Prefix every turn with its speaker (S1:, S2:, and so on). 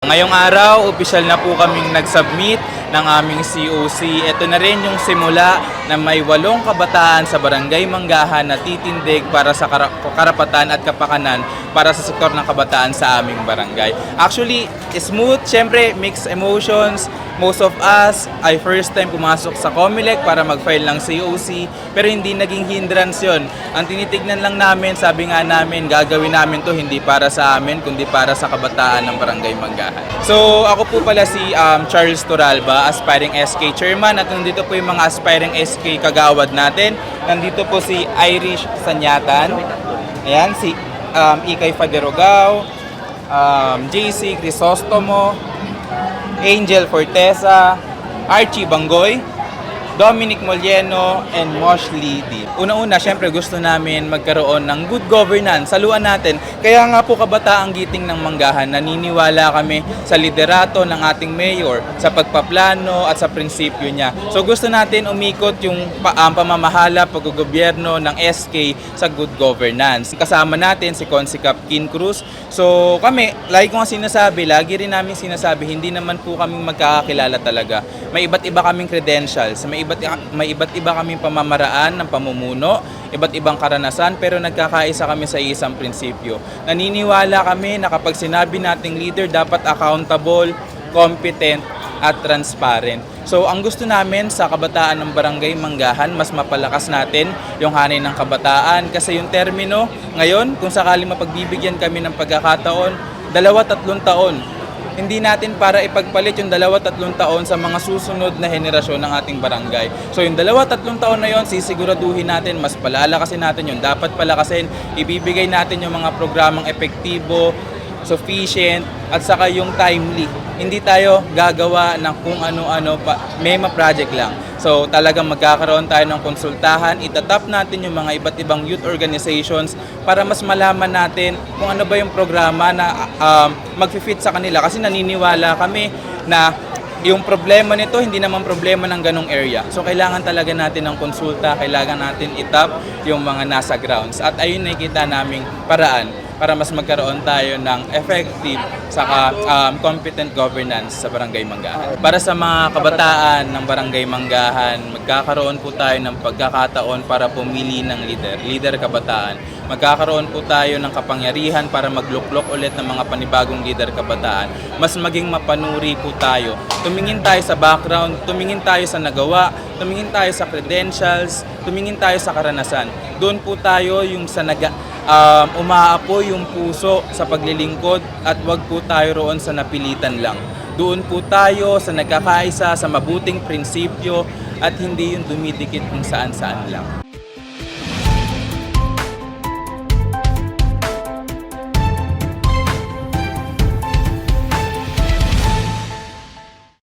S1: Ngayong araw, opisyal na po kaming nag-submit ng aming COC. Ito na rin yung simula na may 8 kabataan sa Barangay Manggahan na titindig para sa karapatan at kapakanan para sa sektor ng kabataan sa aming barangay. Actually, smooth, syempre mixed emotions. Most of us ay first time pumasok sa COMELEC para mag-file ng COC, pero hindi naging hindrance yun. Ang tinitignan lang namin, sabi nga namin, gagawin namin to hindi para sa amin, kundi para sa kabataan ng Barangay Manggahan. So ako po pala si Charles Toralba, aspiring SK chairman, at nandito po yung mga aspiring SK kagawad natin. Nandito po si Irish Sanyatan, ayan, si Ikay Faderogao, JC Crisostomo, Angel Fortesa, Archie Bangoy, Dominic Molleno, and Mosh Lidi. Una-una, syempre gusto namin magkaroon ng good governance. Saluan natin. Kaya nga po Kabataang Giting ng Manggahan, naniniwala kami sa liderato ng ating mayor, sa pagpaplano at sa prinsipyo niya. So gusto natin umikot yung pamamahala, paggogobyerno ng SK sa good governance. Kasama natin si Consicap Kin Cruz. So kami, lagi ko nga sinasabi, lagi rin namin sinasabi, hindi naman po kaming magkakakilala talaga. May iba't iba kaming credentials, may iba't iba kaming pamamaraan ng pamumuno, iba't ibang karanasan, pero nagkakaisa kami sa isang prinsipyo. Naniniwala kami na kapag sinabi nating leader, dapat accountable, competent, at transparent. So ang gusto namin sa kabataan ng Barangay Manggahan, mas mapalakas natin yung hanay ng kabataan, kasi yung termino ngayon, kung sakaling mapagbibigyan kami ng pagkakataon, 2-3 taon. Hindi natin para ipagpalit yung 2-3 taon sa mga susunod na henerasyon ng ating barangay. So yung 2-3 taon na yon, sisiguraduhin natin, mas palalakasin natin yung dapat palakasin, ibibigay natin yung mga programang epektibo, sufficient, at saka yung timely. Hindi tayo gagawa ng kung ano-ano pa, mema project lang. So talagang magkakaroon tayo ng konsultahan, itatap natin yung mga iba't ibang youth organizations para mas malaman natin kung ano ba yung programa na mag-fit sa kanila. Kasi naniniwala kami na yung problema nito, hindi naman problema ng ganong area. So kailangan talaga natin ng konsulta, kailangan natin itap yung mga nasa grounds. At ayun nakikita naming paraan para mas magkaroon tayo ng effective saka competent governance sa Barangay Manggahan. Para sa mga kabataan ng Barangay Manggahan, magkakaroon po tayo ng pagkakataon para pumili ng leader kabataan. Magkakaroon po tayo ng kapangyarihan para magluklok ulit ng mga panibagong leader kabataan. Mas maging mapanuri po tayo. Tumingin tayo sa background, tumingin tayo sa nagawa, tumingin tayo sa credentials, tumingin tayo sa karanasan. Doon po tayo yung sa umaapoy yung puso sa paglilingkod, at wag po tayo roon sa napilitan lang. Doon po tayo sa nagkakaisa sa mabuting prinsipyo at hindi yung dumidikit kung saan-saan lang.